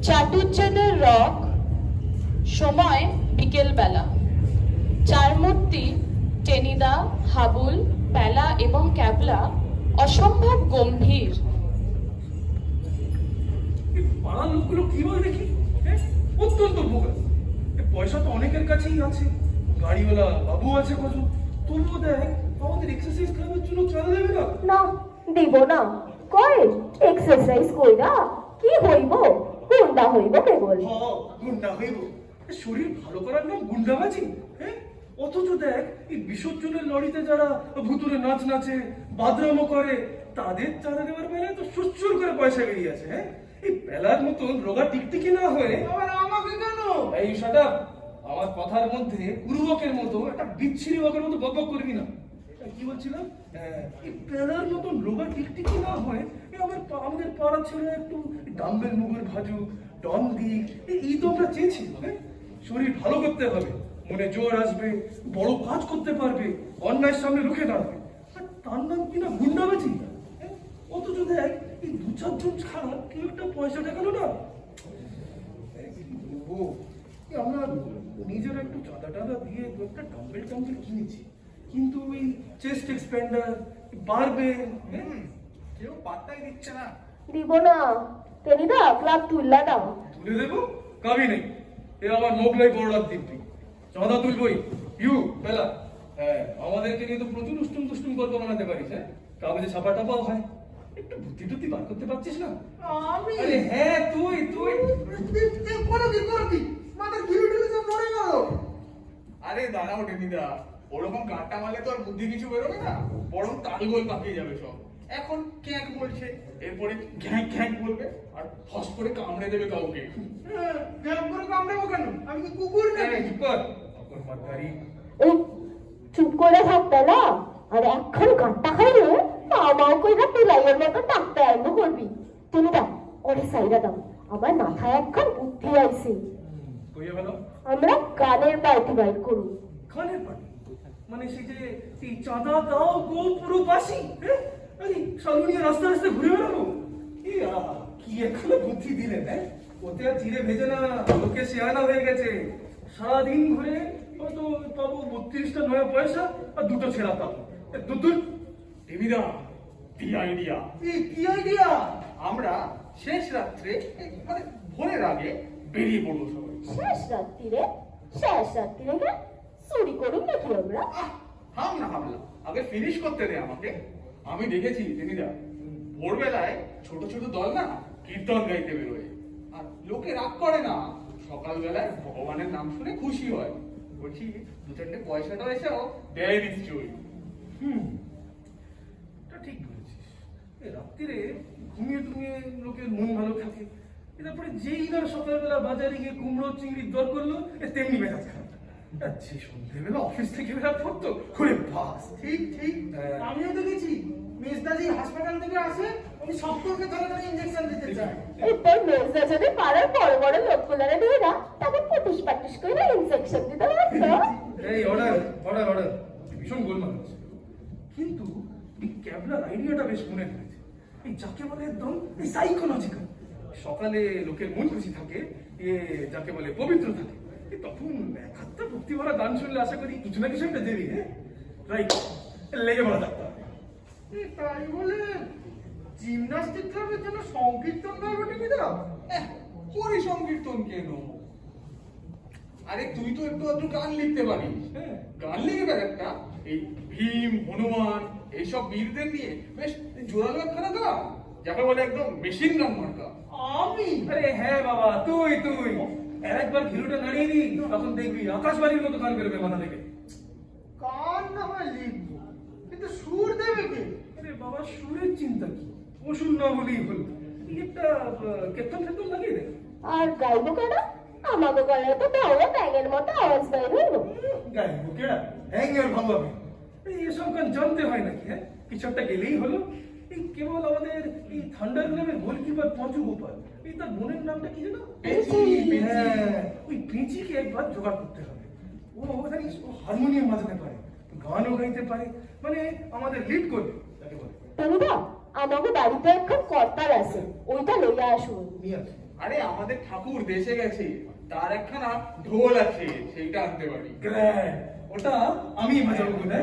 চাটুজ্জেদের rock, সময় বিকেলবেলা। চার মূর্তি টেনিদা, হাবুল, প্যালা এবং ক্যাবলা অসম্ভব গম্ভীর। পাড়ার লোকগুলো কি বল দেখি, অত্যন্ত বোকাস। পয়সা তো অনেকের কাছেই আছে, গাড়িওয়ালা বাবু আছে কত, তবুও দেখ আমাদের এক্সারসাইজ করার জন্য চাঁদা দেবে না। না দিব না, কয় এক্সারসাইজ কইরা কি হইব, গুন্ডা হইব কেবল। গুন্ডা হইব, শরীর ভালো করার নাম গুন্ডাবাজি। অথচ দেখ এই বিসর্জনের লড়িতে যারা ভুতুরে নাচ নাচে, বাদরামো করে, তাদের চাঁদা দেওয়ার বেলায় তো সুচ্চুর করে পয়সা বেরিয়ে আছে। এই বেলার মতন রোগা টিকটিকি না হয়ে আবার আমাকে কেন? এই শাট আপ, আমার কথার মধ্যে উর্বকের মতো একটা বিচ্ছিরি বকের মতো বকবক করবি না। কি বলছিলাম, এই বেলার মতন রোগা টিকটিকি না হয় আমাদের পাড়ার ছেলে একটু ডাম্বেল মুগের ভাজু, ডন দিক, এই তো আমরা চেয়েছি। শরীর ভালো করতে হবে, মনে জোর আসবে, বড় কাজ করতে পারবে, অন্যায়ের সামনে রুখে দাঁড়াবে। আর তার নাম কিনা গুন্ডাবাজি। অথচ দেখ এই দু চারজন ছাড়া কেউ একটা পয়সা দেখালো না। আমরা নিজের একটু চাঁদা টাদা দিয়ে একটা ডাম্বেল টাম্বেল কিনেছি, কিন্তু ওই চেস্ট এক্সপ্যান্ডার, বারবেল কেউ পাত্তাই দিচ্ছে না। দিব না, টেনিদা ক্লাব তুললা দাও। তুলে দেবো, কাবি নেই। এ আমার মোগলাই বড়রাত দিব্যি, চাঁদা তুলবই। ইউ বেলা, আমাদেরকে নিয়ে তো প্রচুর উষ্টুম তুষ্টুম গল্প বানাতে পারিস। কাগজে ছাপা টাপাও হয়, একটু বুদ্ধি টুদ্ধি বার করতে পারছিস না? আমি? আরে হ্যাঁ, তুই করবি মাথার ঘিরে ঢেলে সব মরে গেল। আরে দাঁড়াও টেনিদা, ওরকম কাটা মারলে তো আর বুদ্ধি কিছু বেরোবে না, বরং তালগোল পাকিয়ে যাবে সব। এখন ক্যাঁক বলছে, এরপরে ঘ্যাঁক ঘ্যাঁক বলবে, আর ফস করে কামড়ে দেবে কাউকে। ঘ্যাঁক করে কামড়াবো কেন? আমি কি কুকুর নাকি? চুপ কর, অকর মাতারি। এই চুপ করে থাকতে না, আর এখন কাটটা খাইলে আমাও কইরা পিলাইয়ের মতো ডাকতে আরম্ভ করবি। টেনিদা ওরে সাইরা দাও, আমার মাথায় একখান বুদ্ধি আইছে। কইয়া বলো। আমরা গানের পার্টি বাইর করব। গানের পার্টি মানে সেই যে এই চাঁদা দাও গো পুরো বাসি, আরে সালুনিয়া রাস্তা রাস্তা ঘুরে বেড়াবো। কি এখনো বুদ্ধি দিলেন? ওতে আর চিড়ে ভেজে না, লোকে শেয়ানা হয়ে গেছে। সারাদিন ঘুরে হয়তো পাবো 32টা নয়া পয়সা আর দুটো ছেঁড়া পাবো। দুধ টেনিদা, কি আইডিয়া! কি আইডিয়া? আমরা শেষ রাত্রে মানে ভোরের আগে বেরিয়ে পড়বো সবাই। শেষ রাত্রিরে কে চুরি করুন নাকি আমরা? থাম না ভাবলাম, আগে ফিনিশ করতে দে আমাকে। আমি দেখেছি টেনিদা, ভোরবেলায় ছোট ছোট দল না কীর্তন গাইতে বেরোয়, আর লোকে রাগ করে না, সকালবেলায় ভগবানের নাম শুনে খুশি হয়। বলছি দু চারটে পয়সাটা এসেও দেয় নিশ্চয়ই। ঠিক বলেছিস, রাত্রিরে ঘুমিয়ে টুমিয়ে লোকের মন ভালো থাকে, তারপরে যেই না সকালবেলা বাজারে গিয়ে কুমড়ো চিংড়ির দর করলো, তেমনি মেজাজ খারাপ। যে সন্ধ্যেবেলা অফিস থেকে বেরার পর তো করে বাস। ঠিক আমিও দেখেছি, মেজদা যে হাসপাতাল থেকে আসে, উনি সকলকে ধরে ধরে ইঞ্জেকশন দিতে চায়। এরপর মেজদা যদি পাড়ার বড় বড় লোকগুলারে দিয়ে না, তাকে পটিশ পাটিশ করে ইনজেকশন দিতে লাগতো। এই অর্ডার ভীষণ গোলমাল হচ্ছে। কিন্তু এই ক্যাবলার আইডিয়াটা বেশ মনে ধরেছে। এই যাকে বলে একদম সাইকোলজিক্যাল। সকালে লোকের মন খুশি থাকে, যাকে বলে পবিত্র থাকে, তখন এক হাতটা ভক্তি ভরা গান শুনলে আশা করি কিছু না কিছু একটা দেরি। রাইট, লেগে পড়া থাকতে হবে। তাই বলে জিমনাস্টিক ক্লাবের জন্য সংকীর্তন গাইবো টিভিটা? করি সংকীর্তন কেন? আরে তুই তো একটু গান লিখতে পারিস। গান লিখবে একটা, এই ভীম, হনুমান, এইসব বীরদের নিয়ে বেশ জোরালো একখানা গান, যাকে বলে একদম মেশিন গান মার্কা। আমি? আরে হ্যাঁ বাবা, তুই একবার ঘিলুটা নাড়িয়ে দি, তখন দেখবি আকাশবাণীর মতো গান বেরোবে মাথা থেকে। গান না হয় লিখবো, কিন্তু সুর দেবে কে? আরে বাবা, সুরের চিন্তা কি, ও সুর না হলেই হলো। একটা কেতন লাগিয়ে দে। আর গাইবো কেন? আমাকে গলায় তো দাওয়া ব্যাঙের মতো আওয়াজ বাইর হইব। গাইবো কেডা? হ্যাঙ্গার ভাঙাবে। এসব গান জানতে হয় নাকি? কিছু একটা গেলেই হলো। এই কেবল আমাদের এই থান্ডার ক্লাবের গোলকিপার পঞ্চু গোপাল, এই তার বোনের নামটা কি জানো? ওই পেঁচিকে একবার জোগাড় করতে হবে। ও জানিস, ও হারমোনিয়াম বাজাতে পারে, গানও গাইতে পারে, মানে আমাদের লিড করবে তাকে বলে। টেনিদা, আমাকে বাড়িতে এখন কর্তার আছে, ওইটা লইয়া আসুন। নিয়ে আসে। আরে আমাদের ঠাকুর দেশে গেছে, তার একখানা ঢোল আছে, সেইটা আনতে পারি। গ্র্যান্ড, ওটা আমি বাজাবো না।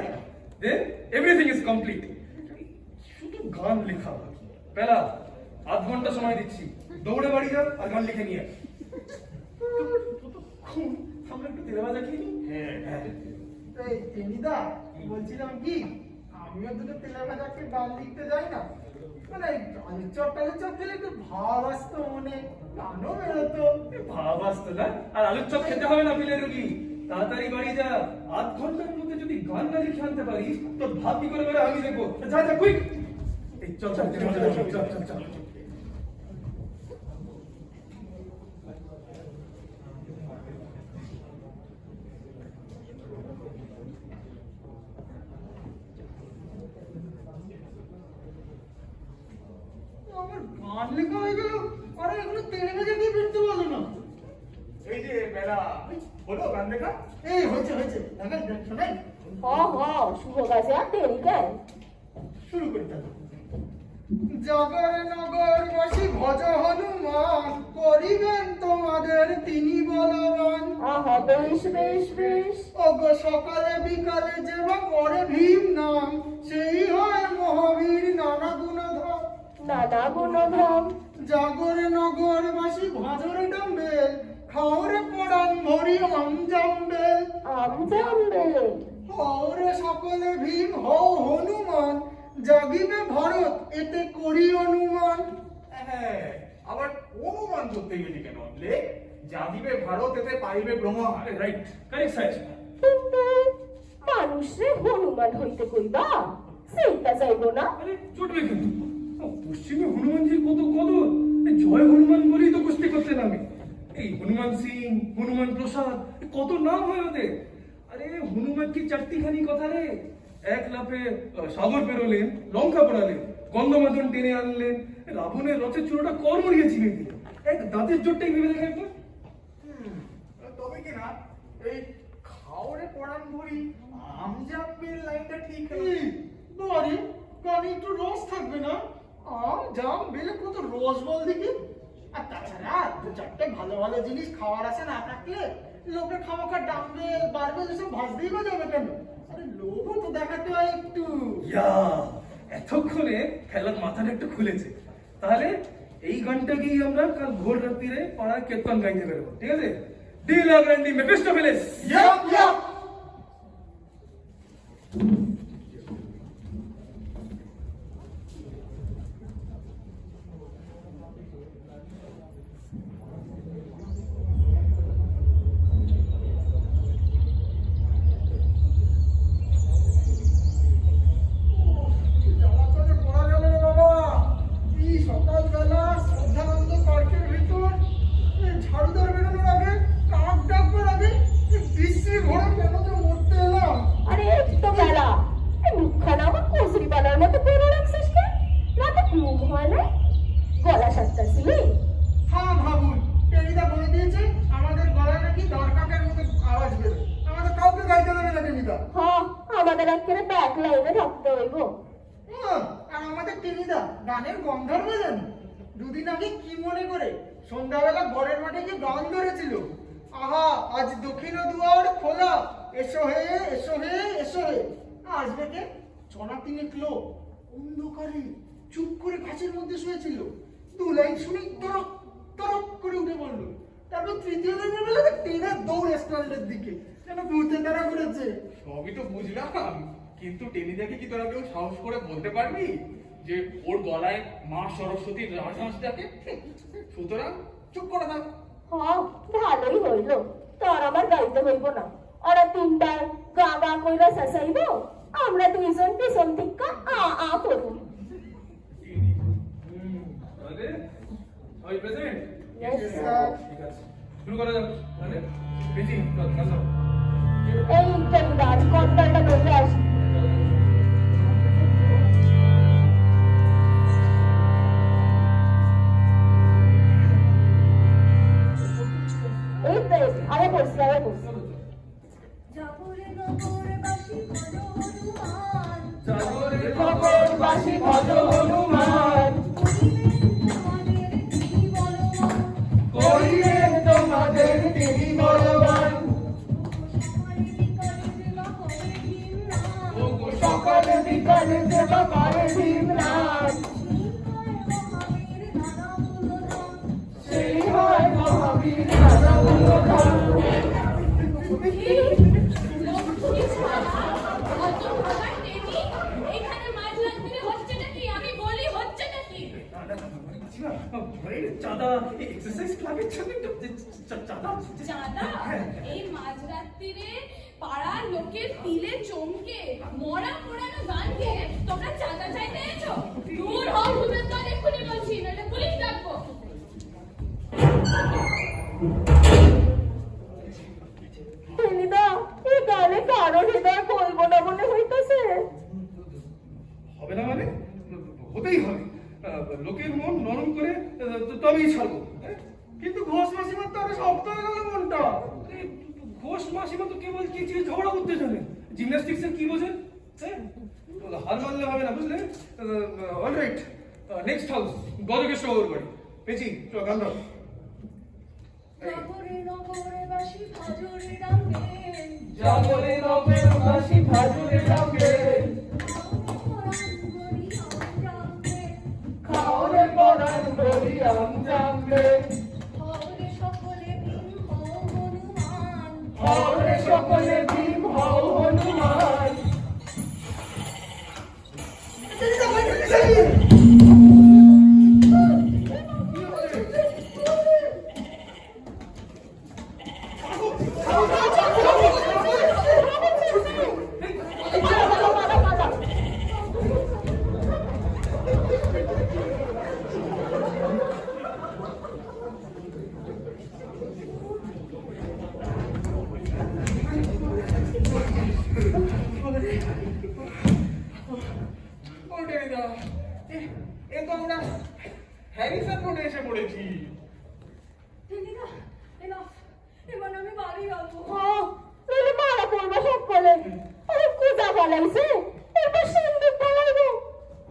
দেন এভরিথিং ইজ কমপ্লিট, শুধু গান লেখা বাকি। পেলা, আধ ঘন্টা সময় দিচ্ছি, দৌড়ে বাড়ি যা আর গান লিখে নিয়ে আয়। আমরা একটু তেলে ভাজা খেয়ে নিই। হ্যাঁ, এই টেনিদা, বলছিলাম কি, আমিও দুটো তেলে ভাজাকে গান লিখতে যাই না, মানে আলুর চপ খেলে একটু ভাব আসতো মনে, গানও বেরোতো। ভাব আসতো না? আর আলুর চপ খেতে হবে না পিলে রোগী, তাড়াতাড়ি বাড়ি যা। আধ ঘন্টার মধ্যে যদি গান না লিখে আনতে পারিস তোর ভাব কি করে বেরো আমি দেখবো। যা যা কুইক, এই চল চল চল চল চল চল চল। আমার গান লেখা হয়ে গেল, আরে এগুলো তেলে ভাজা দিয়ে ফিরতে বলো না। এই যে বেলা হলো গান দেখা। এই হয়েছে দেখাই শোনাই, শুভ কাজে আর দেরি কেন? শুরু করি তাহলে। জগর নগরবাসী ভজ হনুমান, করিবেন তোমাদের তিনি বলবান। আহা, বেশ বেশ বেশ। ওগো সকালে বিকালে যে বা করে ভীম নাম, সেই হয় মহাবীর নানা গুণধর। নানা গুণধাম। জাগরে নগরবাসী ভাজরে ডাম্বেল, খাওরে পড়ান ভরি আম জাম্বেল। আম জানবে। হওরে সকলে ভীম হও হনুমান, জাগিবে ভারত এতে করি অনুমান। হ্যাঁ, আবার অনুমান করতে গেলি কেন? লেখ, জাগিবে ভারত এতে পাইবে ব্রহ্মা। Right, correct suggestion. কিন্তু মানুষে হনুমান হইতে কইবা, সেইটা যাইব না। আরে চটবে কিন্তু, পশ্চিমে হনুমানজির কত কদর। এই জয় হনুমান বলেই তো কুস্তি করতে নামে। এই হনুমান সিং, হনুমান প্রসাদ, কত নাম হয় ওদের। আরে হনুমান কি চারটিখানি কথা রে। এক লাফে সাগর পেরোলেন, লঙ্কা পড়ালেন, গন্ধমাদন টেনে আনলেন, রাবণের রথের চূড়োটা কর মরিয়ে চিনে দিলেন। এক দাঁতের জোরটাই ভেবে দেখে একবার। তবে কি না, এই খাওরে পড়ান ভরি আম জাম্বেল লাইনটা ঠিক এই, বাড়ি গানে একটু রস থাকবে না? আম জাম বেলে কত রস বল দেখি। আর তাছাড়া দু চারটে ভালো ভালো জিনিস খাওয়ার আছে না থাকলে লোকে খামাখা ডাম্বেল বারবেল এসব ভাজতেই বা যাবে কেন? আরে লোভও তো দেখাতে হয় একটু। ইয়া, এতক্ষণে খেলার মাথাটা একটু খুলেছে। তাহলে এই গানটাকেই আমরা কাল ভোর রাত্রিরে পাড়ায় কীর্তন গাইতে বেরোবো, ঠিক আছে? ডিলা গ্র্যান্ডি মেফিস্টোফেলেস। Yap yap. আরে তো বেলা, এই মুখখানা আমার কচুরি বানার মতো করে রাখছিস কেন? রাতে ঘুম হয় না? গলা সাতটাছিলি? হ্যাঁ ভাবুন, টেনিদা বলে দিয়েছে আমাদের গলায় নাকি দরকাকের মতো আওয়াজ বেরোয়। আমাদের কাউকে গাইতে দেবে না টেনিদা। আমাদের একেবারে ব্যাক লাইনে থাকতে হইব। আর আমাদের টেনিদা গানের গন্ধর্ব জানি। দুদিন আগে কি মনে করে সন্ধ্যাবেলা বরের মাঠে গিয়ে গান ধরেছিল, আহা আজ দক্ষিণ দুয়ার খোলা, এসো হে এসো হে এসো হে। আসবে কে? চনা তিনেক লোক অন্ধকারে চুপ করে গাছের মধ্যে শুয়েছিল। দু লাইন শুনেই তরক তরক করে উঠে পড়লো। তারপর তৃতীয় দিনের বেলা টেনা দৌড় স্ট্যান্ডের দিকে, যেন ভূতে তারা করেছে। সবই তো বুঝলাম, কিন্তু টেনিদাকে কি তোরা কেউ সাহস করে বলতে পারবি যে ওর গলায় মা সরস্বতীর রাজহাঁস ডাকে? সুতরাং চুপ করে থাক। ভালোই হইল, তোর আমার গাইতে হইব না। ওরা তিনটার গা গা কইরা শেষাইব, আমরা দুইজন পিছন থেকে আ করব। তাহলে ওই প্রেজেন্ট? Yes, sir. ঠিক আছে, শুরু করা যাবে। তাহলে বেজি চল চল। এই টেন্ডার কন্ট্রাক্টটা ধরে আসি। এই তো আরে বসে জাগরে নগরবাসী ভজ হনুমান, জাগরে নগরবাসী ভজ হনুমান, করিবেন তোমাদের তিনি বলবান। বলছি না, এই চাঁদা এক্সারসাইজ ক্লাবের জন্য একটু চাঁদা চাঁদা হ্যাঁ। এই মাঝরাত্রিরে পাড়ার লোকের তিলে চমকে মরা পোড়ানো গান গেয়ে তোমরা চাঁদা চাইতে এসো? দূর হও ভূতের দল, এক্ষুনি বলছি, নইলে পুলিশ ডাকবো। টেনিদা, এই গানে কারো হৃদয় বলবো না মনে হইতেছে। হবে না মানে? হতেই হবে। লোকের মন নরম করে তবেই ছাড়বো। হ্যাঁ? কিন্তু ঘোষ মাসিমার তো আরো শক্ত হয়ে গেল মনটা। এই ঘোষ মাসিমা তো কেবল কি ঝগড়া করতে জানে, জিমন্যাস্টিক্স এর কি বোঝেন? হ্যাঁ? হার মানলে হবে না, বুঝলে? অলরাইট, নেক্সট হাউস গজকেশ্বর বাড়ি। পেছি তো গান দাও। নগরে নগরে বাসি ভজরে ডাকে জাগরে নগর বাসি ভাজরে ডাকে, খাওরে পরাণ বলি আমজামবে, হরে সকলে ভীম হও হনুমান হরে সকলে ভীম হও হনুমান। ও টেনিদা, এ তো আমরা হ্যারিসন রোডে এসে পড়েছি। টেনিদা, এনাফ, এবার আমি বাড়ি যাবো। নইলে মারা পড়বো সকলে। আরে কুজা বলাইছে, এরপর সিন্দুক বলাইবো,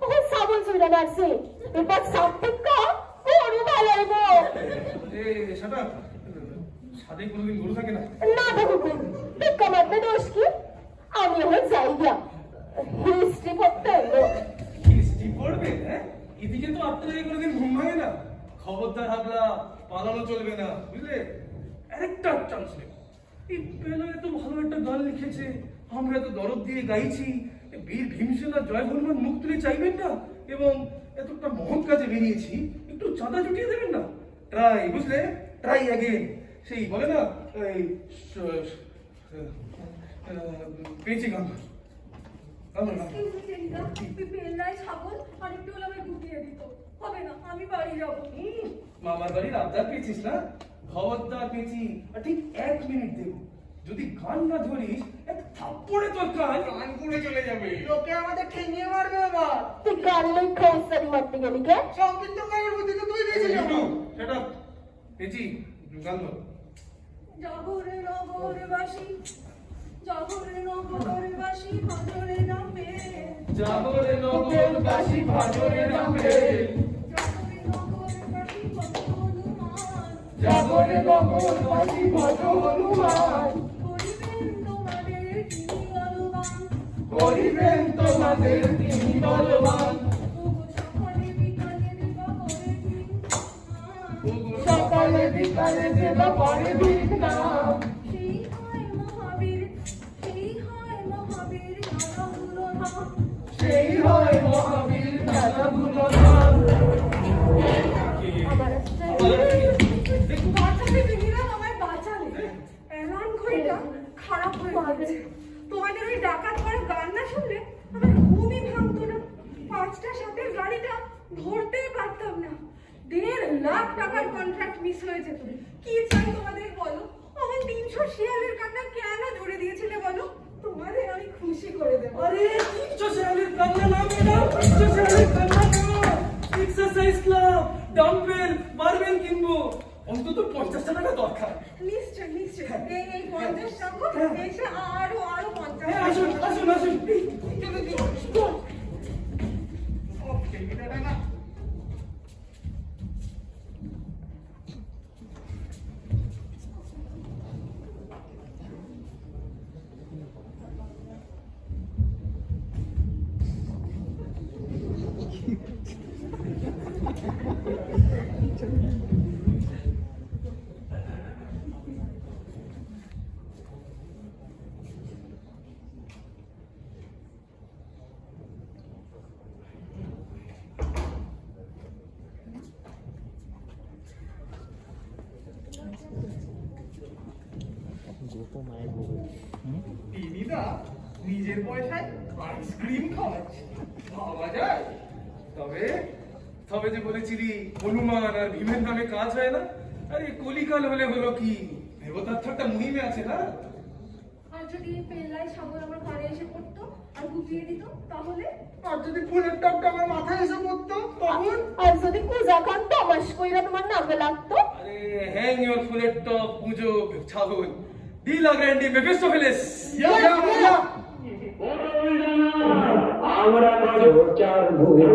ওখানে সাবন চুইরা মারছে, এরপর সাপটিকা গরু বলাইবো। সেটা সাদে কোনোদিন গরু থাকে না। না দেখুন, টিক্কা মারতে দোষ কি? আমি এখন যাই গিয়া হিস্ট্রি পড়তে হইলো। কিস্তি পড়বে? হ্যাঁ, এদিকে তো আপনাদের কোনোদিন ঘুম ভাঙে না। খবরদার হাবলা, পালানো চলবে না, বুঝলে? আরেকটা চান্স নেই। এই বেলা এত ভালো একটা গান লিখেছে, আমরা এত দরদ দিয়ে গাইছি, বীর ভীমসেন আর জয় হনুমান মুখ তুলে চাইবেন না, এবং এতটা মহৎ কাজে বেরিয়েছি, একটু চাঁদা জুটিয়ে দেবেন না। ট্রাই, বুঝলে? Try again. সেই বলে না, এই পেয়েছি গান। এক্সকিউজ মি টেনিদা, তুই পেল্লায় ছাগল আর একটু হলে আমায় গুটিয়ে দিত। হবে না, আমি বাড়ি যাবো। মামার বাড়ির আবদার পেয়েছিস না? খবরদার পেয়েছি, আর ঠিক 1 মিনিট দেব। যদি গান না ধরিস, এক থাপ্পড়ে তোর কান কান পুড়ে চলে যাবে। লোকে আমাদের ঠেঙিয়ে মারবে এবার। তুই গান লেখা উস্তাদি মারতে গেলি কে? সংকীর্তনকারের বুদ্ধি তো তুই দিয়েছিস আমাকে। সেটা পেয়েছি গান ধর। জাগরে নগরে বাসি জাগরে নগরে বাসি ভজরে নামবে জাগরে নগর বাসি ভাজরে নামবে, জাগরে নগরে বাসি ভজ হনুমান জাগরে নগর বাসি ভজ হনুমান। করিবেন তোমাদের তিনি বলবান করিবেন তোমাদের তিনি বলবান, ওগো সকালে বিকালে দেবা করে ভিক নাম। সকালে বিকালে দেবা করে ভিক নাম। সেই হয় মহাবীর নানাগুলো নাম। সেই হয় মহাবীর নানাগুলো নাম। আমার আসছে। বাঁচালে বিনিরা আমায় বাঁচালে। অ্যালার্ম ঘড়িটা খারাপ হয়ে গেছে। তোমাদের ওই ডাকাত করা গান না শুনলে আমার ঘুমই ভাঙতো না। 5টার সাথে গাড়িটা ধরতেই পারতাম না। 1.5 লাখ টাকার কন্ট্রাক্ট মিস হয়ে যেত। কি চাই তোমাদের বলো? আমার 300 শিয়ালের কান্না কেন ধরে দিয়েছিলে বলো? তোমাদের আমি খুশি করে দেবো। আরে 300 শেয়ালের কান্না না ম্যাডাম, 300 শেয়ালের কান্না না। এক্সারসাইজ ক্লাব, ডাম্বেল, বারবেল কিনবো। অন্তত 50 টাকা দরকার। নিশ্চয় নিশ্চয় এই 50 টাকা এসে আরো 50 হ্যাঁ, আসুন আসুন আসুন। ও টেনিদা না, টিনিদা নিজের পয়সায় আইসক্রিম খাওয়াচ্ছে, ভাবা যায়? তবে তবে যে বলেছিলি হনুমান আর ভীমের নামে কাজ হয় না, আরে কলিকাল হলে হলো কি, দেবতার তো একটা মুহিমে আছে না? আর যদি পেল্লাই সাগর আমার ঘরে এসে পড়তো আর গুটিয়ে দিত তাহলে? আর যদি ফুলের টপটা আমার মাথায় এসে পড়তো তখন? আর যদি কুজা খান তমাস কইরা তোমার নাকে লাগতো? আরে হ্যাং ইওর ফুলের টপ পুজো ছাগল ডিলা গ্র্যান্ডি মেফিস্টোফেলেস। ইয়া, ইয়া, ইয়া। আমরা চার ভুগে